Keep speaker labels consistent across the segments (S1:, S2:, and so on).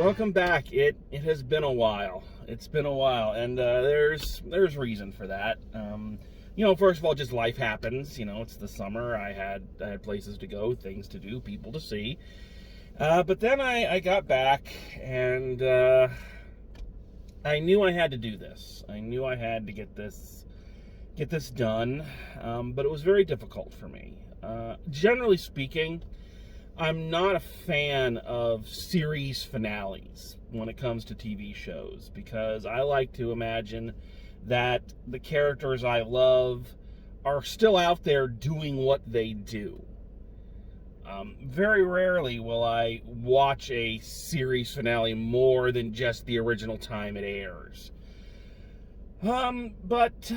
S1: Welcome back. It has been a while. It's been a while, and there's reason for that. First of all, just life happens. It's the summer. I had places to go, things to do, people to see. But then I got back, and I knew I had to do this. I knew I had to get this done, but it was very difficult for me. Generally speaking, I'm not a fan of series finales when it comes to TV shows, because I like to imagine that the characters I love are still out there doing what they do. Very rarely will I watch a series finale more than just the original time it airs. But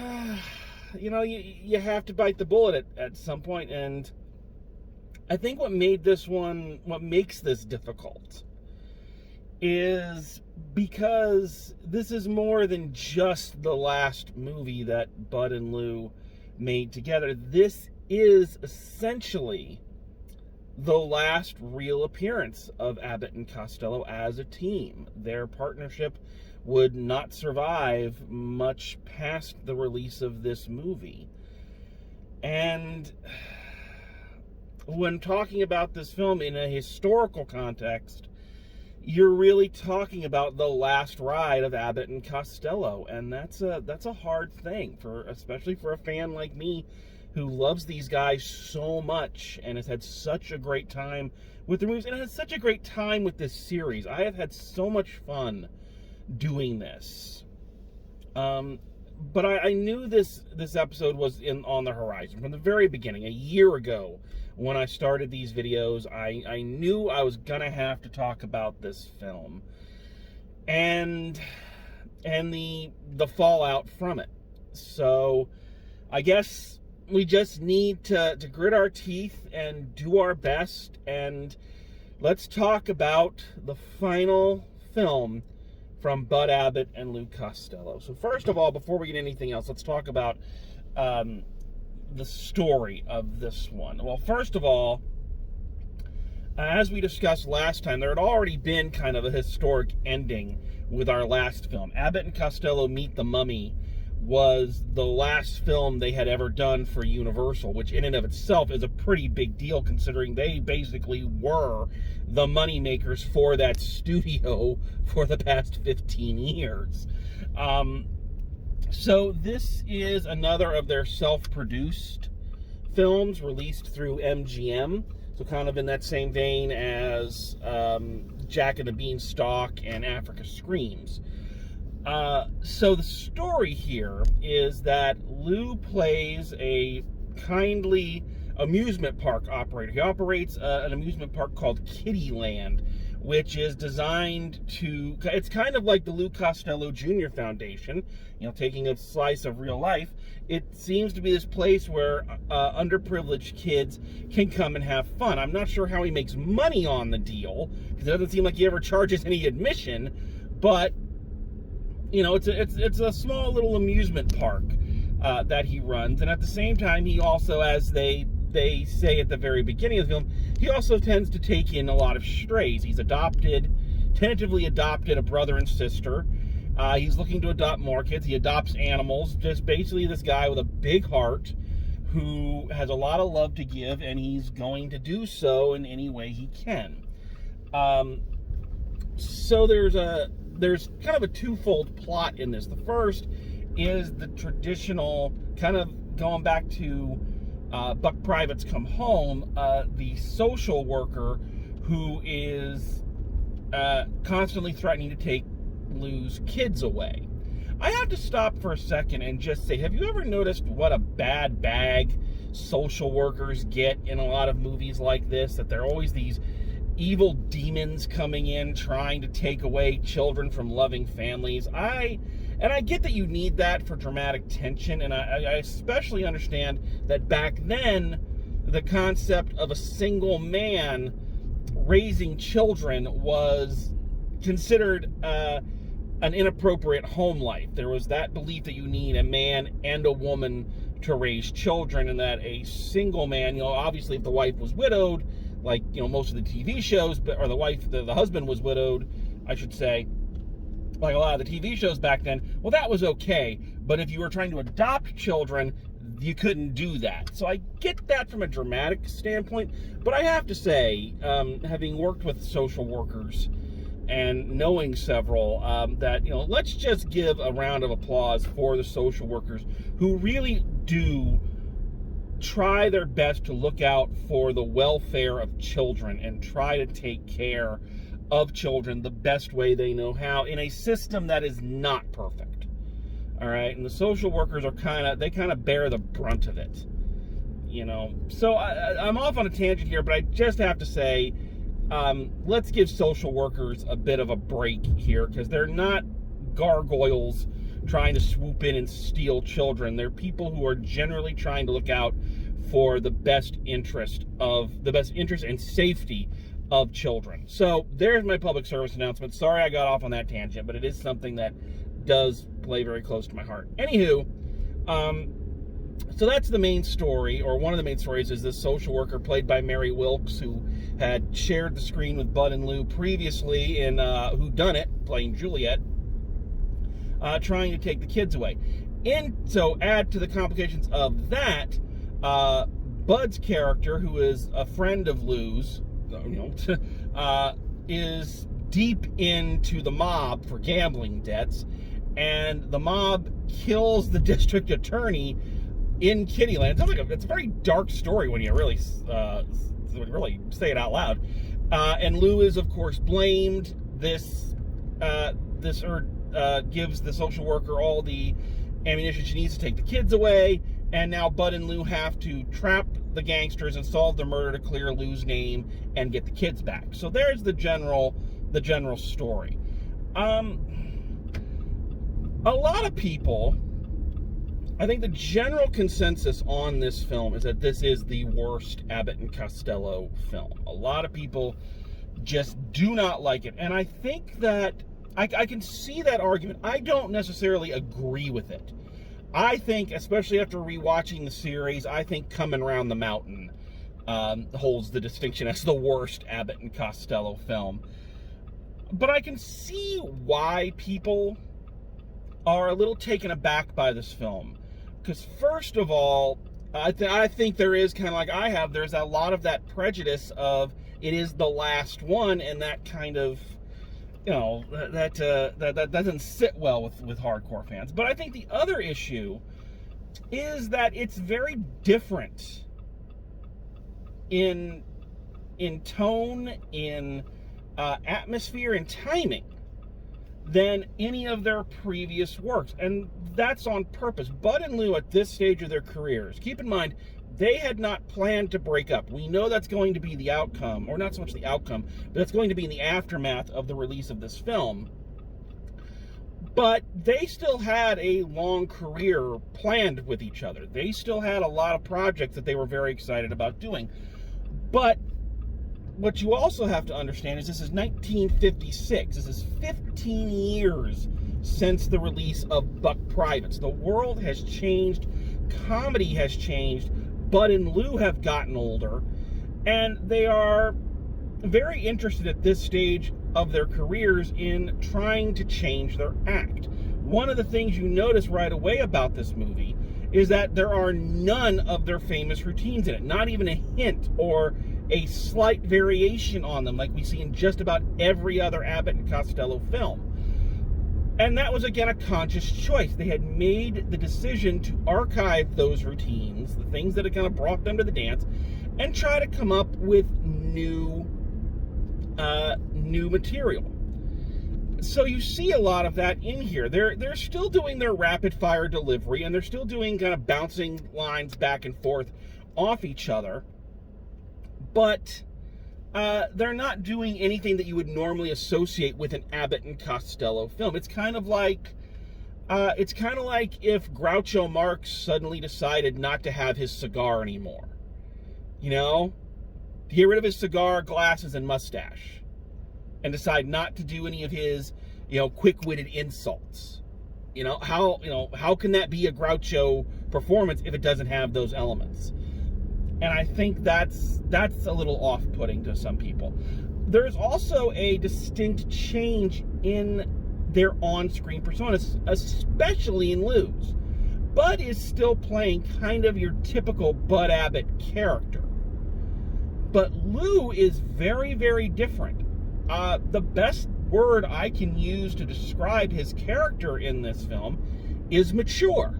S1: you have to bite the bullet at some point, and I think what makes this difficult is because this is more than just the last movie that Bud and Lou made together. This is essentially the last real appearance of Abbott and Costello as a team. Their partnership would not survive much past the release of this movie. And when talking about this film in a historical context, you're really talking about the last ride of Abbott and Costello, and that's a hard thing, especially for a fan like me who loves these guys so much and has had such a great time with the movies and has such a great time with this series. I have had so much fun doing this. But I knew this episode was on the horizon from the very beginning. A year ago, when I started these videos, I knew I was gonna have to talk about this film and the fallout from it. So I guess we just need to grit our teeth and do our best, and let's talk about the final film from Bud Abbott and Lou Costello. So first of all, before we get anything else, let's talk about the story of this one. Well, first of all, as we discussed last time, there had already been kind of a historic ending with our last film. Abbott and Costello Meet the Mummy was the last film they had ever done for Universal, which in and of itself is a pretty big deal, considering they basically were the money makers for that studio for the past 15 years. So this is another of their self-produced films released through MGM, so kind of in that same vein as Jack and the Beanstalk and Africa Screams. So the story here is that Lou plays a kindly amusement park operator. He operates an amusement park called Kittyland, which is designed to, it's kind of like the Lou Costello Jr. Foundation, taking a slice of real life. It seems to be this place where underprivileged kids can come and have fun. I'm not sure how he makes money on the deal, because it doesn't seem like he ever charges any admission, but it's a small little amusement park that he runs, and at the same time, he also, as they say at the very beginning of the film, he also tends to take in a lot of strays. He's tentatively adopted a brother and sister. He's looking to adopt more kids. He adopts animals. Just basically this guy with a big heart who has a lot of love to give, and he's going to do so in any way he can. So there's kind of a twofold plot in this. The first is the traditional, kind of going back to Buck Privates Come Home, the social worker who is constantly threatening to take Lou's kids away. I have to stop for a second and just say, have you ever noticed what a bad bag social workers get in a lot of movies like this? That they're always these evil demons coming in trying to take away children from loving families. I get that you need that for dramatic tension, and I especially understand that back then the concept of a single man raising children was considered an inappropriate home life. There was that belief that you need a man and a woman to raise children, and that a single man, obviously if the wife was widowed, like most of the TV shows, or the husband was widowed, I should say, like a lot of the TV shows back then, well, that was okay. But if you were trying to adopt children, you couldn't do that. So I get that from a dramatic standpoint. But I have to say, having worked with social workers and knowing several, that, let's just give a round of applause for the social workers who really do try their best to look out for the welfare of children and try to take care of children the best way they know how in a system that is not perfect. All right, and the social workers are kind of bear the brunt of it, So I'm off on a tangent here, but I just have to say, let's give social workers a bit of a break here, because they're not gargoyles trying to swoop in and steal children. They're people who are generally trying to look out for the best interest and safety of children. So there's my public service announcement. Sorry I got off on that tangent, but it is something that does play very close to my heart. Anywho, so that's the main story, or one of the main stories, is this social worker played by Mary Wilkes, who had shared the screen with Bud and Lou previously in Who Done It, playing Juliet, trying to take the kids away. And so add to the complications of that, Bud's character, who is a friend of Lou's, is deep into the mob for gambling debts, and the mob kills the district attorney in Kittyland. It sounds like it's a very dark story when you really say it out loud. And Lou is, of course, blamed. This gives the social worker all the ammunition she needs to take the kids away. And now Bud and Lou have to trap the gangsters and solve the murder to clear Lou's name and get the kids back. So there's the general story. A lot of people, I think the general consensus on this film is that this is the worst Abbott and Costello film. A lot of people just do not like it. And I think that I can see that argument. I don't necessarily agree with it. I think, especially after rewatching the series, I think Coming Round the Mountain holds the distinction as the worst Abbott and Costello film. But I can see why people are a little taken aback by this film. Because first of all, I think there is kind of like I have, there's a lot of that prejudice of it is the last one, and that kind of, that doesn't sit well with hardcore fans. But I think the other issue is that it's very different in tone, in atmosphere, and timing than any of their previous works. And that's on purpose. Bud and Lou, at this stage of their careers, keep in mind, they had not planned to break up. We know that's going to be the outcome, or not so much the outcome, but that's going to be in the aftermath of the release of this film. But they still had a long career planned with each other. They still had a lot of projects that they were very excited about doing. But what you also have to understand is this is 1956. This is 15 years since the release of Buck Privates. The world has changed. Comedy has changed. Bud and Lou have gotten older. And they are very interested at this stage of their careers in trying to change their act. One of the things you notice right away about this movie is that there are none of their famous routines in it. Not even a hint or a slight variation on them like we see in just about every other Abbott and Costello film. And that was, again, a conscious choice. They had made the decision to archive those routines, the things that had kind of brought them to the dance, and try to come up with new material. So you see a lot of that in here. They're still doing their rapid-fire delivery, and they're still doing kind of bouncing lines back and forth off each other. But they're not doing anything that you would normally associate with an Abbott and Costello film. It's kind of like if Groucho Marx suddenly decided not to have his cigar anymore. To get rid of his cigar, glasses, and mustache, and decide not to do any of his, quick-witted insults. How can that be a Groucho performance if it doesn't have those elements? And I think that's a little off-putting to some people. there's also a distinct change in their on-screen personas, especially in Lou's. Bud is still playing kind of your typical Bud Abbott character. But Lou is very, very different. The best word I can use to describe his character in this film is mature.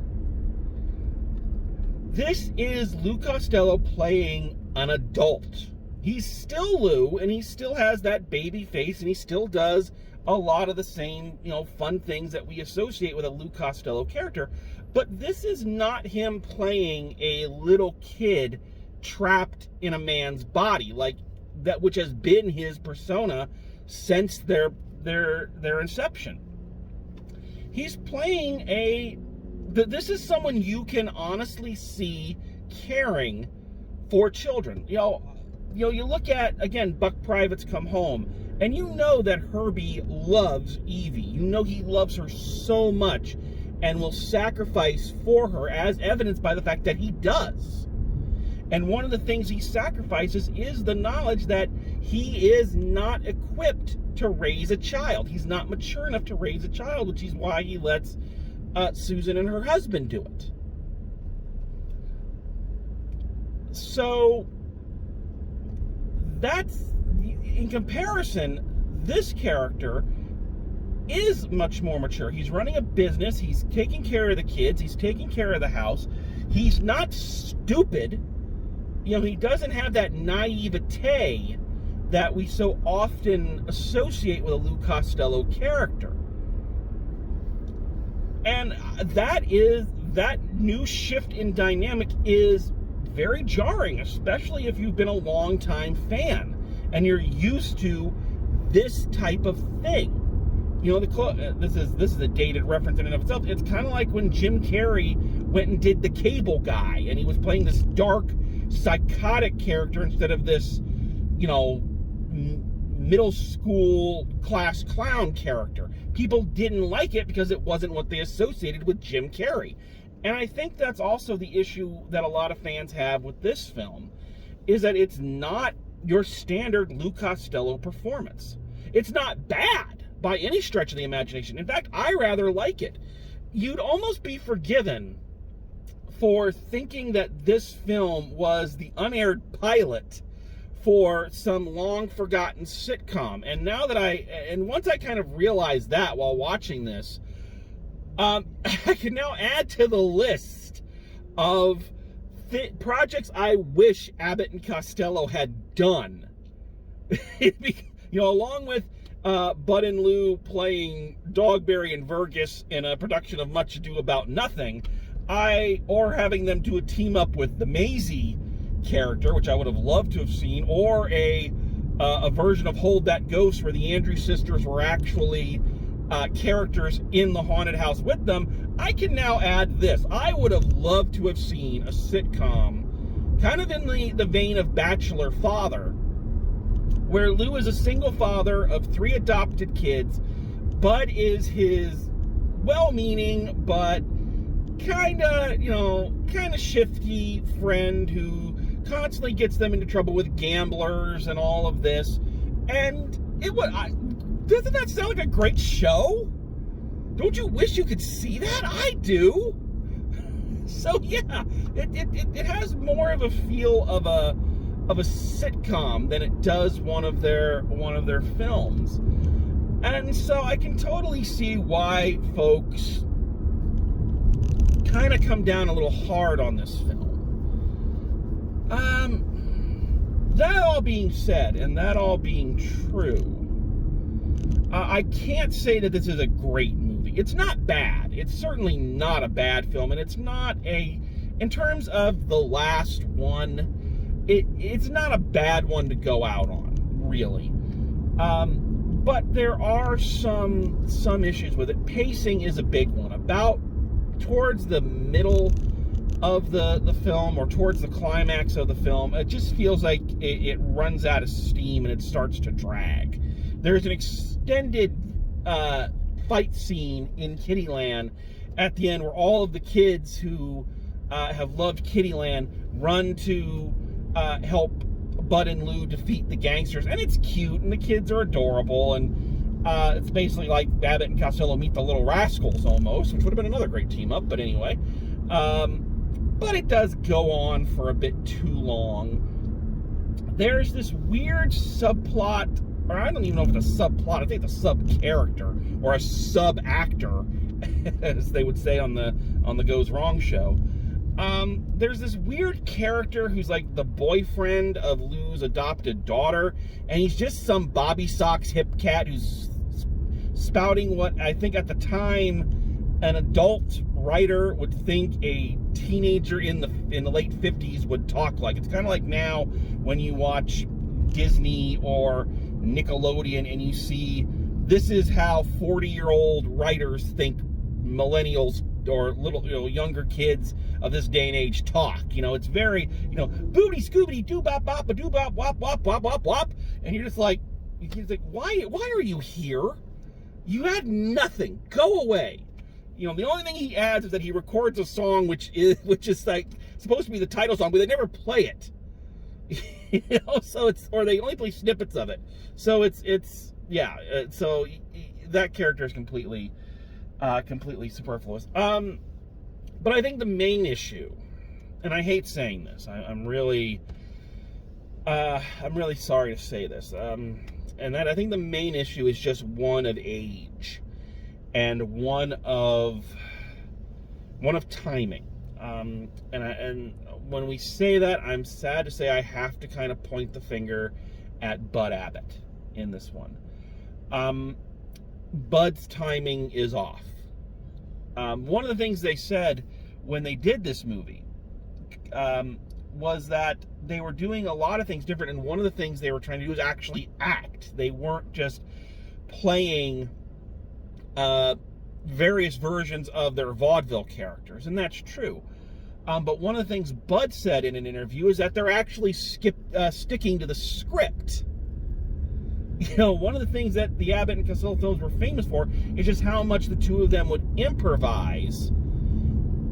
S1: This is Lou Costello playing an adult. He's still Lou, and he still has that baby face, and he still does a lot of the same, fun things that we associate with a Lou Costello character. But this is not him playing a little kid trapped in a man's body, like that, which has been his persona since their inception. He's playing this is someone you can honestly see caring for children. You look at, again, Buck Privates Come Home, and you know that Herbie loves Evie. You know he loves her so much and will sacrifice for her, as evidenced by the fact that he does. And one of the things he sacrifices is the knowledge that he is not equipped to raise a child. He's not mature enough to raise a child, which is why he lets Susan and her husband do it. So that's, in comparison, this character is much more mature. He's running a business. He's taking care of the kids. He's taking care of the house. He's not stupid. He doesn't have that naivete that we so often associate with a Lou Costello character. And that new shift in dynamic is very jarring, especially if you've been a longtime fan and you're used to this type of thing. This is a dated reference in and of itself. It's kind of like when Jim Carrey went and did The Cable Guy, and he was playing this dark, psychotic character instead of this, middle school class clown character. People didn't like it because it wasn't what they associated with Jim Carrey. And I think that's also the issue that a lot of fans have with this film, is that it's not your standard Lou Costello performance. It's not bad by any stretch of the imagination. In fact, I rather like it. You'd almost be forgiven for thinking that this film was the unaired pilot for some long-forgotten sitcom. And once I kind of realized that while watching this, I can now add to the list of projects I wish Abbott and Costello had done. Along with Bud and Lou playing Dogberry and Vergus in a production of Much Ado About Nothing, or having them do a team up with the Maisie character, which I would have loved to have seen, or a version of Hold That Ghost where the Andrews sisters were actually characters in the haunted house with them. I can now add this. I would have loved to have seen a sitcom kind of in the vein of Bachelor Father, where Lou is a single father of 3 adopted kids. Bud is his well-meaning but kind of shifty friend who constantly gets them into trouble with gamblers and all of this. And doesn't that sound like a great show? Don't you wish you could see that? I do. So yeah, it has more of a feel of a sitcom than it does one of their films. And so I can totally see why folks kind of come down a little hard on this film. That all being said, and that all being true, I can't say that this is a great movie. It's not bad. It's certainly not a bad film, and it's not in terms of the last one, it's not a bad one to go out on, really. But there are some issues with it. Pacing is a big one. About towards the middle of the film, or towards the climax of the film, it just feels like it runs out of steam and it starts to drag. There's an extended fight scene in Kittyland at the end where all of the kids who have loved Kittyland run to help Bud and Lou defeat the gangsters, and it's cute, and the kids are adorable, and it's basically like Abbott and Costello meet the Little Rascals almost, which would have been another great team up, but anyway. But it does go on for a bit too long. There's this weird subplot, or I don't even know if it's a subplot, I think it's a sub-character, or a sub-actor, as they would say on the Goes Wrong show. There's this weird character who's like the boyfriend of Lou's adopted daughter, and he's just some Bobby Sox hip cat who's spouting what I think at the time an adult writer would think a teenager in the late 50s would talk like. It's kind of like now when you watch Disney or Nickelodeon and you see this is how 40-year-old writers think millennials or younger kids of this day and age talk. It's very, boobity scoobity doo bop bop a doo bop wop wop wop wop wop, and you're just like, why are you here? You had nothing. Go away. The only thing he adds is that he records a song which is like supposed to be the title song, but they never play it. So or they only play snippets of it. So so that character is completely superfluous. But I think the main issue, and I hate saying this, I'm really sorry to say this, and that I think the main issue is just one of age. And one of timing, and when we say that, I'm sad to say I have to kind of point the finger at Bud Abbott in this one. Bud's timing is off. One of the things they said when they did this movie was that they were doing a lot of things different, and one of the things they were trying to do was actually act. They weren't just playing various versions of their vaudeville characters, and that's true. But one of the things Bud said in an interview is that they're actually sticking to the script. One of the things that the Abbott and Costello films were famous for is just how much the two of them would improvise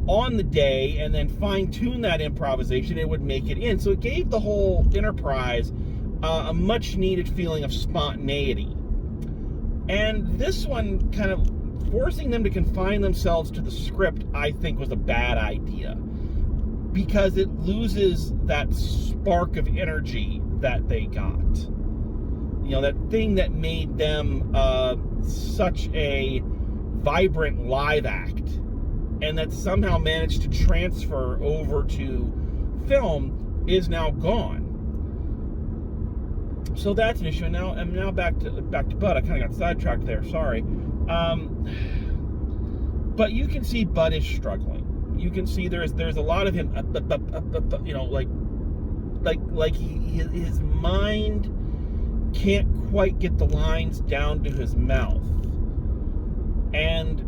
S1: on the day and then fine-tune that improvisation and would make it in. So it gave the whole enterprise a much-needed feeling of spontaneity. And this one kind of forcing them to confine themselves to the script, I think, was a bad idea, because it loses that spark of energy that they got. That thing that made them such a vibrant live act, and that somehow managed to transfer over to film, is now gone. So that's an issue. And now back to Bud. I kind of got sidetracked there. Sorry. But you can see Bud is struggling. You can see there's a lot of him, his mind can't quite get the lines down to his mouth, and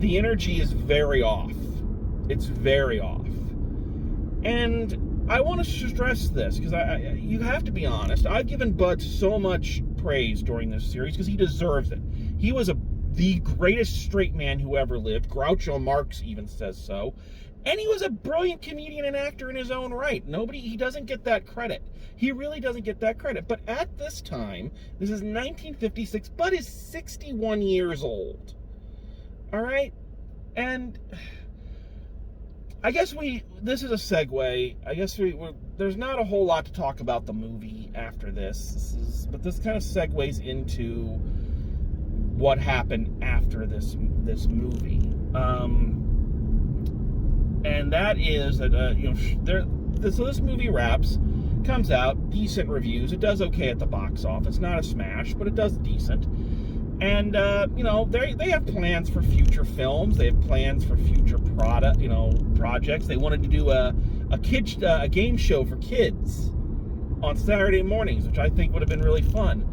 S1: the energy is very off. It's very off. And I want to stress this, because you have to be honest. I've given Bud so much praise during this series because he deserves it. He was the greatest straight man who ever lived. Groucho Marx even says so. And he was a brilliant comedian and actor in his own right. He doesn't get that credit. He really doesn't get that credit. But at this time, this is 1956, Bud is 61 years old. All right? And I guess this is a segue. I guess there's not a whole lot to talk about the movie after this. But this kind of segues into what happened after this movie. And that is that, so this movie comes out, decent reviews. It does okay at the box office. Not a smash, but it does decent. And, they have plans for future films. They have plans for future projects. They wanted to do a game show for kids on Saturday mornings, which I think would have been really fun.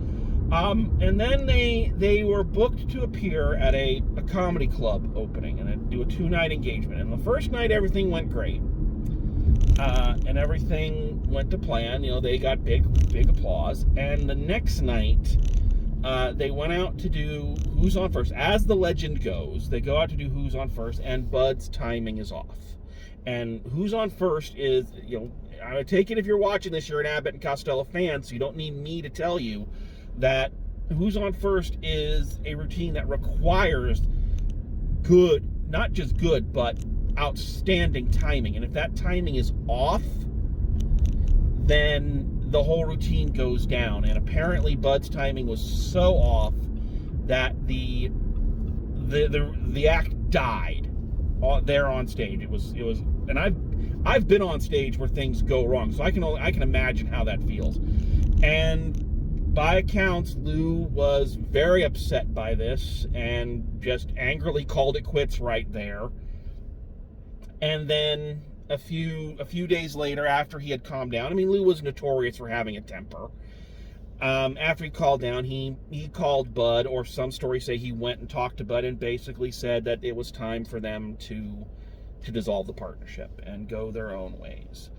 S1: And then they were booked to appear at a comedy club opening and do a 2-night engagement. And the first night, everything went great. And everything went to plan. They got big applause. And the next night, they went out to do Who's on First. As the legend goes, they go out to do Who's on First, and Bud's timing is off. And who's on first is, I take it if you're watching this, you're an Abbott and Costello fan, so you don't need me to tell you that who's on first is a routine that requires good, not just good, but outstanding timing. And if that timing is off, then the whole routine goes down. And apparently Bud's timing was so off that the act died there on stage. It was, and I've been on stage where things go wrong, so I can imagine how that feels. And by accounts, Lou was very upset by this and just angrily called it quits right there. And then a few days later, after he had calmed down, I mean, Lou was notorious for having a temper. After he calmed down, he called Bud, or some stories say he went and talked to Bud and basically said that it was time for them to dissolve the partnership and go their own ways.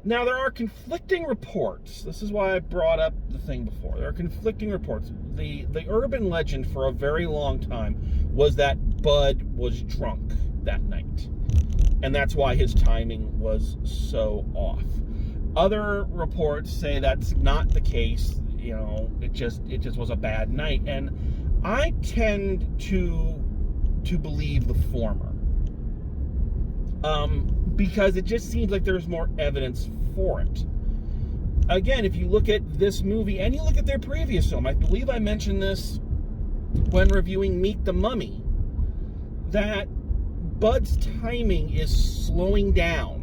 S1: Now, there are conflicting reports. This is why I brought up the thing before. There are conflicting reports. The urban legend for a very long time was that Bud was drunk that night, and that's why his timing was so off. Other reports say that's not the case. It just was a bad night, and I tend to believe the former. Because it just seems like there's more evidence for it. Again, if you look at this movie and you look at their previous film, I believe I mentioned this when reviewing Meet the Mummy, that Bud's timing is slowing down.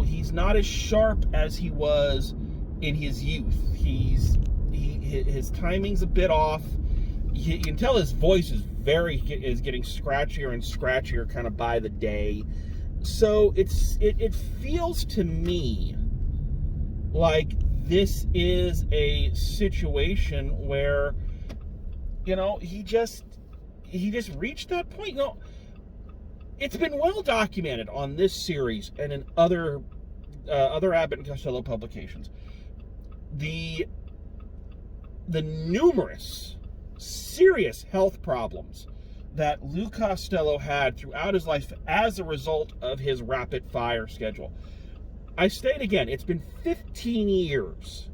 S1: He's not as sharp as he was in his youth. His timing's a bit off. You can tell his voice is getting scratchier and scratchier kind of by the day. So it feels to me like this is a situation where, he just reached that point. It's been well documented on this series and in other Abbott and Costello publications. The numerous serious health problems that Lou Costello had throughout his life as a result of his rapid fire schedule. I state again, it's been 15 years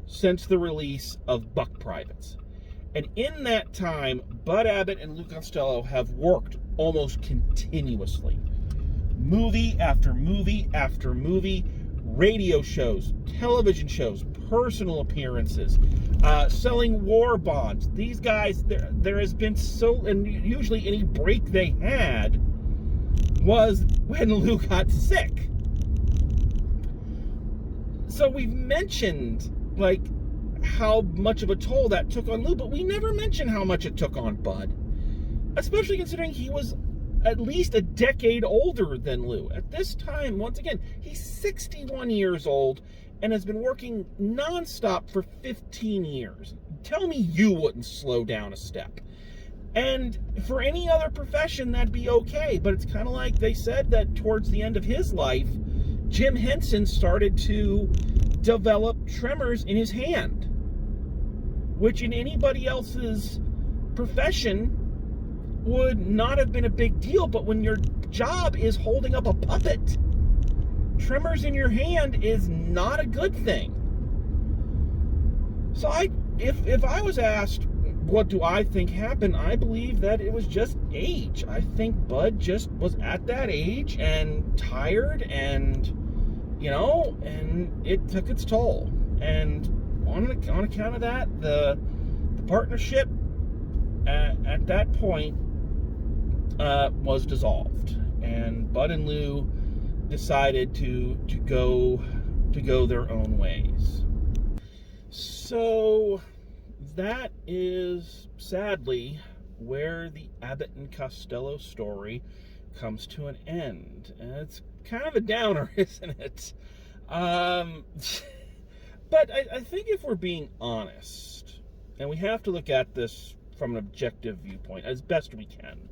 S1: since the release of Buck Privates. And in that time, Bud Abbott and Lou Costello have worked almost continuously. Movie after movie after movie, radio shows, television shows, personal appearances, selling war bonds. These guys, there has been and usually any break they had was when Lou got sick. So we've mentioned, how much of a toll that took on Lou, but we never mentioned how much it took on Bud, especially considering he was at least a decade older than Lou. At this time, once again, he's 61 years old and has been working nonstop for 15 years. Tell me you wouldn't slow down a step. And for any other profession, that'd be okay, but it's kind of like they said that towards the end of his life, Jim Henson started to develop tremors in his hand, which in anybody else's profession would not have been a big deal, but when your job is holding up a puppet, tremors in your hand is not a good thing. So if I was asked what do I think happened, I believe that it was just age. I think Bud just was at that age and tired, and and it took its toll. And on account of that, the partnership at that point was dissolved, and Bud and Lou decided to go their own ways. So that is sadly where the Abbott and Costello story comes to an end. And it's kind of a downer, isn't it? But I think if we're being honest, and we have to look at this from an objective viewpoint as best we can,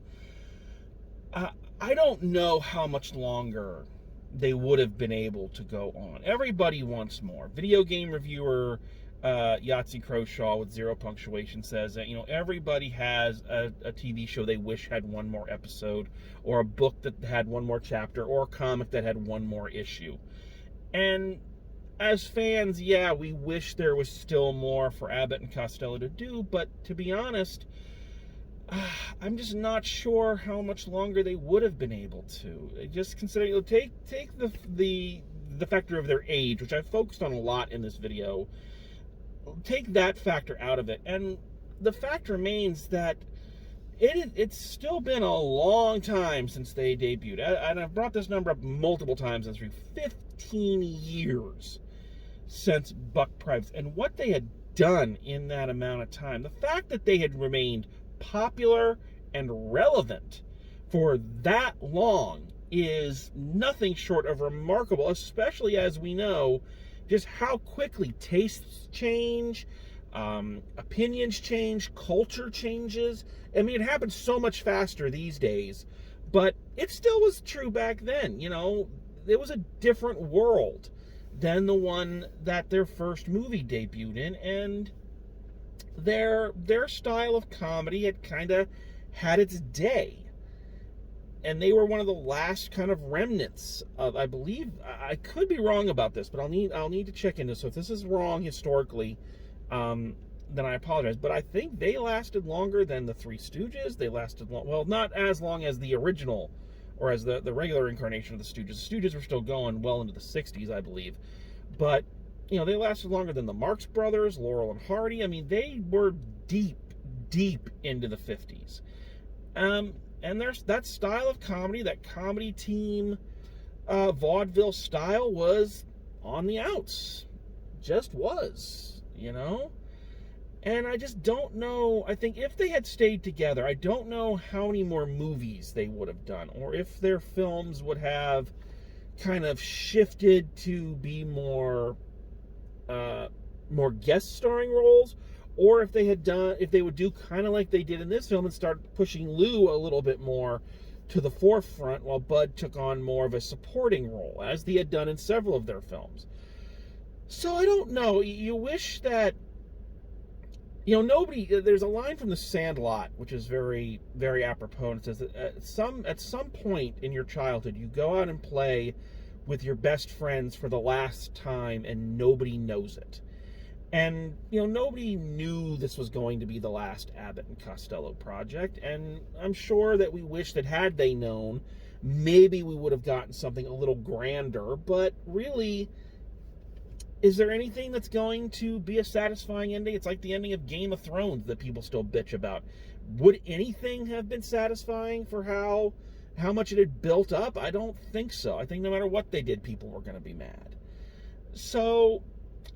S1: I don't know how much longer they would have been able to go on. Everybody wants more. Video game reviewer Yahtzee Croshaw with Zero Punctuation says that, everybody has a TV show they wish had one more episode, or a book that had one more chapter, or a comic that had one more issue. And as fans, yeah, we wish there was still more for Abbott and Costello to do, but to be honest, I'm just not sure how much longer they would have been able to. Just considering, take the factor of their age, which I've focused on a lot in this video. Take that factor out of it, and the fact remains that it's still been a long time since they debuted. And I've brought this number up multiple times in this review. 15 years since Buck Privates, and what they had done in that amount of time. The fact that they had remained popular and relevant for that long is nothing short of remarkable, especially as we know just how quickly tastes change, opinions change, culture changes. I mean, it happens so much faster these days, but it still was true back then. It was a different world than the one that their first movie debuted in, and their style of comedy had kind of had its day. And they were one of the last kind of remnants of, I believe, I could be wrong about this, but I'll need to check into this. So if this is wrong historically, then I apologize. But I think they lasted longer than the Three Stooges. They lasted well, not as long as the original, or as the regular incarnation of the Stooges. The Stooges were still going well into the 60s, I believe. But, they lasted longer than the Marx Brothers, Laurel and Hardy. I mean, they were deep into the 50s. And there's that style of comedy, that comedy team vaudeville style, was on the outs. Just was, And I just don't know. I think if they had stayed together, I don't know how many more movies they would have done, or if their films would have kind of shifted to be more guest starring roles, or if they would do kind of like they did in this film and start pushing Lou a little bit more to the forefront, while Bud took on more of a supporting role, as they had done in several of their films. So I don't know. You wish that, there's a line from The Sandlot, which is very, very apropos. It says that at some point in your childhood, you go out and play with your best friends for the last time, and nobody knows it. And, nobody knew this was going to be the last Abbott and Costello project, and I'm sure that we wish that had they known, maybe we would have gotten something a little grander. But really, is there anything that's going to be a satisfying ending? It's like the ending of Game of Thrones that people still bitch about. Would anything have been satisfying for how much it had built up? I don't think so. I think no matter what they did, people were going to be mad. So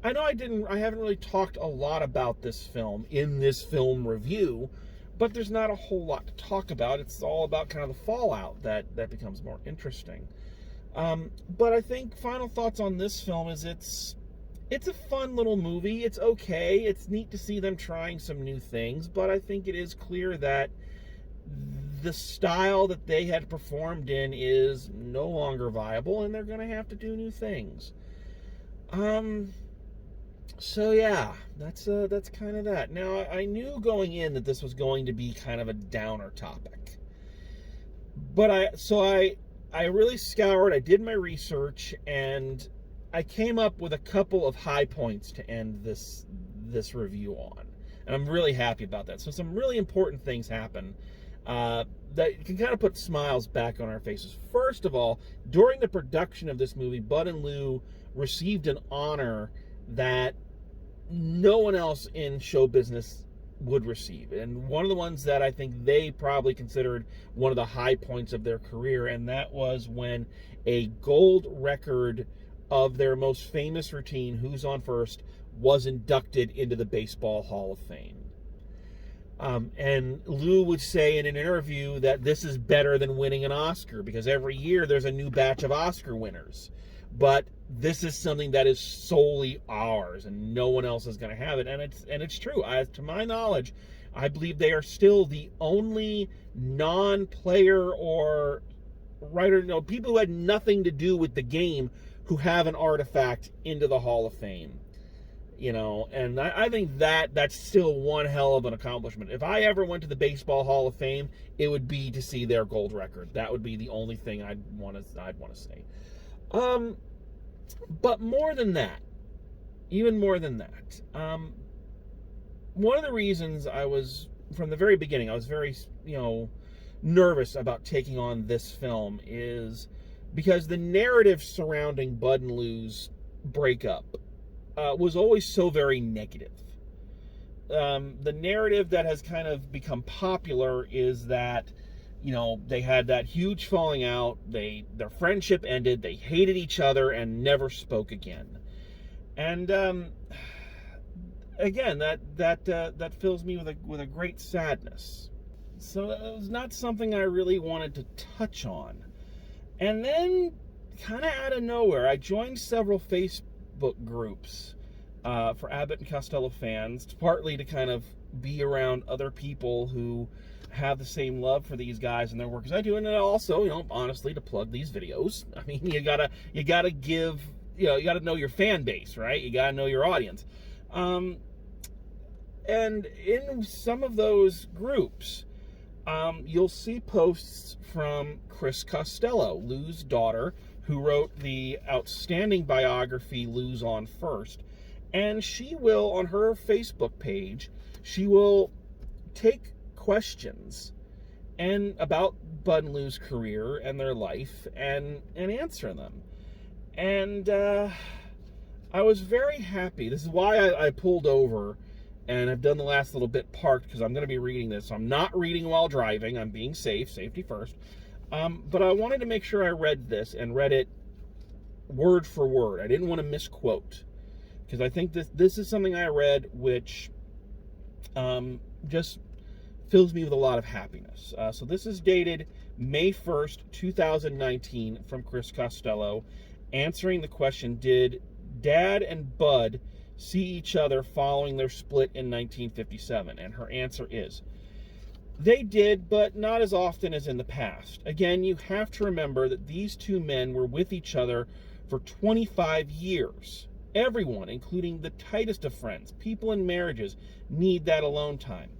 S1: I know I haven't really talked a lot about this film in this film review, but there's not a whole lot to talk about. It's all about kind of the fallout that becomes more interesting. But I think final thoughts on this film is it's a fun little movie. It's okay. It's neat to see them trying some new things, but I think it is clear that the style that they had performed in is no longer viable, and they're going to have to do new things. So yeah, that's kind of that. Now, I knew going in that this was going to be kind of a downer topic, but I really scoured. I did my research, and I came up with a couple of high points to end this review on, and I'm really happy about that. So some really important things happen that can kind of put smiles back on our faces. First of all, during the production of this movie, Bud and Lou received an honor that no one else in show business would receive, and one of the ones that I think they probably considered one of the high points of their career, and that was when a gold record of their most famous routine, Who's on First, was inducted into the Baseball Hall of Fame. And Lou would say in an interview that this is better than winning an Oscar, because every year there's a new batch of Oscar winners. But this is something that is solely ours, and no one else is going to have it. And it's true. To my knowledge, I believe they are still the only non-player or writer, people who had nothing to do with the game, who have an artifact into the Hall of Fame. And I think that's still one hell of an accomplishment. If I ever went to the Baseball Hall of Fame, it would be to see their gold record. That would be the only thing I'd want to say. But more than that, even more than that, one of the reasons from the very beginning, I was very, nervous about taking on this film is because the narrative surrounding Bud and Lou's breakup was always so very negative. The narrative that has kind of become popular is that, they had that huge falling out, their friendship ended, they hated each other and never spoke again. And again, that fills me with a great sadness. So that was not something I really wanted to touch on. And then, kind of out of nowhere, I joined several Facebook groups for Abbott and Costello fans, partly to kind of be around other people who have the same love for these guys and their work as I do, and then also, honestly, to plug these videos. I mean, you gotta give, you gotta know your fan base, right? You gotta know your audience. And in some of those groups, you'll see posts from Chris Costello, Lou's daughter, who wrote the outstanding biography Lou's On First. And she will, on her Facebook page, she will take questions about Bud and Lou's career and their life and answer them. And I was very happy. This is why I pulled over and I've done the last little bit parked, because I'm going to be reading this. So I'm not reading while driving. I'm being safe, safety first. But I wanted to make sure I read this and read it word for word. I didn't want to misquote, because I think this is something I read which just fills me with a lot of happiness. So this is dated May 1st, 2019, from Chris Costello, answering the question, did Dad and Bud see each other following their split in 1957? And her answer is, they did, but not as often as in the past. Again, you have to remember that these two men were with each other for 25 years. Everyone, including the tightest of friends, people in marriages, need that alone time.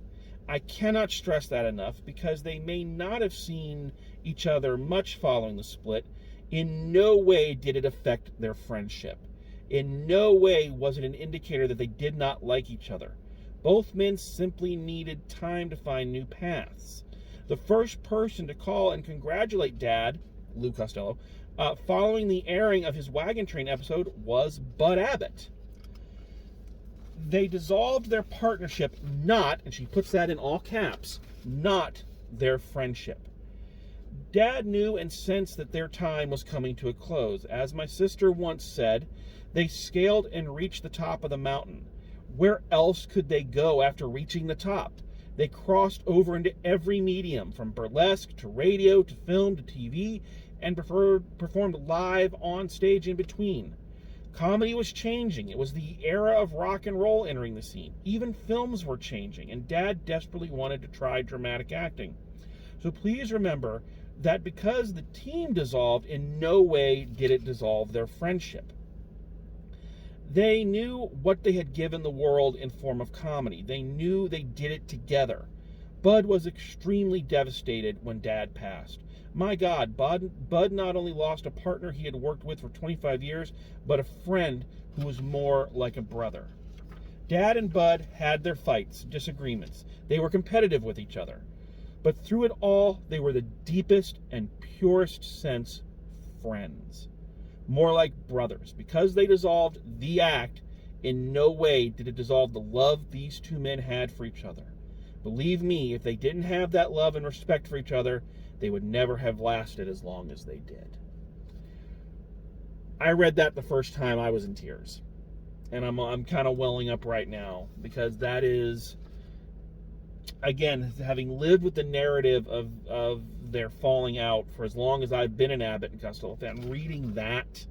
S1: I cannot stress that enough, because they may not have seen each other much following the split. In no way did it affect their friendship. In no way was it an indicator that they did not like each other. Both men simply needed time to find new paths. The first person to call and congratulate Dad, Lou Costello, following the airing of his Wagon Train episode was Bud Abbott. They dissolved their partnership, not, and she puts that in all caps, not their friendship. Dad knew and sensed that their time was coming to a close. As my sister once said, they scaled and reached the top of the mountain. Where else could they go after reaching the top? They crossed over into every medium, from burlesque to radio to film to TV, and performed live on stage in between. Comedy was changing. It was the era of rock and roll entering the scene. Even films were changing, and Dad desperately wanted to try dramatic acting. So please remember that because the team dissolved, in no way did it dissolve their friendship. They knew what they had given the world in form of comedy. They knew they did it together. Bud was extremely devastated when Dad passed. My God, Bud not only lost a partner he had worked with for 25 years, but a friend who was more like a brother. Dad and Bud had their fights, disagreements. They were competitive with each other. But through it all, they were the deepest and purest sense friends. More like brothers. Because they dissolved the act, in no way did it dissolve the love these two men had for each other. Believe me, if they didn't have that love and respect for each other, they would never have lasted as long as they did. I read that the first time, I was in tears. And I'm kind of welling up right now, because that is, again, having lived with the narrative of their falling out for as long as I've been an Abbott and Costello fan, reading that,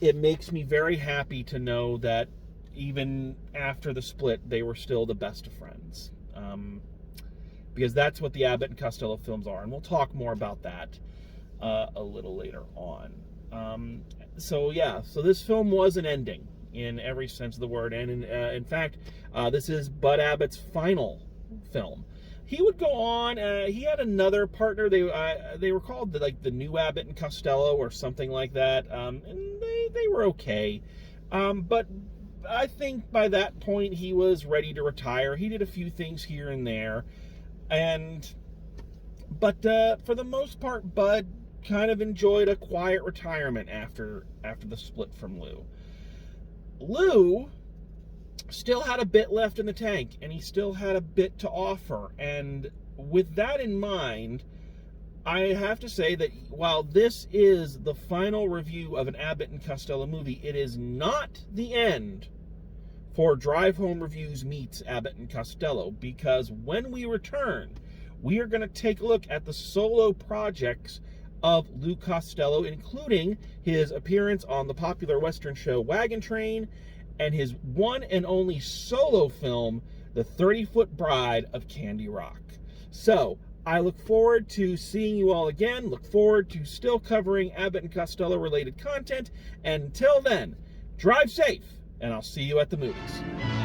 S1: it makes me very happy to know that even after the split, they were still the best of friends. Because that's what the Abbott and Costello films are, and we'll talk more about that a little later on. So yeah, so this film was an ending in every sense of the word, and in fact, this is Bud Abbott's final film. He would go on. He had another partner. They were called the new Abbott and Costello or something like that, and they were okay. But I think by that point he was ready to retire. He did a few things here and there, but for the most part, Bud kind of enjoyed a quiet retirement after the split from Lou. Lou still had a bit left in the tank, and he still had a bit to offer. And with that in mind, I have to say that while this is the final review of an Abbott and Costello movie, it is not the end for Drive Home Reviews meets Abbott and Costello, because when we return, we are going to take a look at the solo projects of Lou Costello, including his appearance on the popular Western show Wagon Train and his one and only solo film, The 30-Foot Bride of Candy Rock. So, I look forward to seeing you all again, look forward to still covering Abbott and Costello related content, and until then, drive safe, and I'll see you at the movies.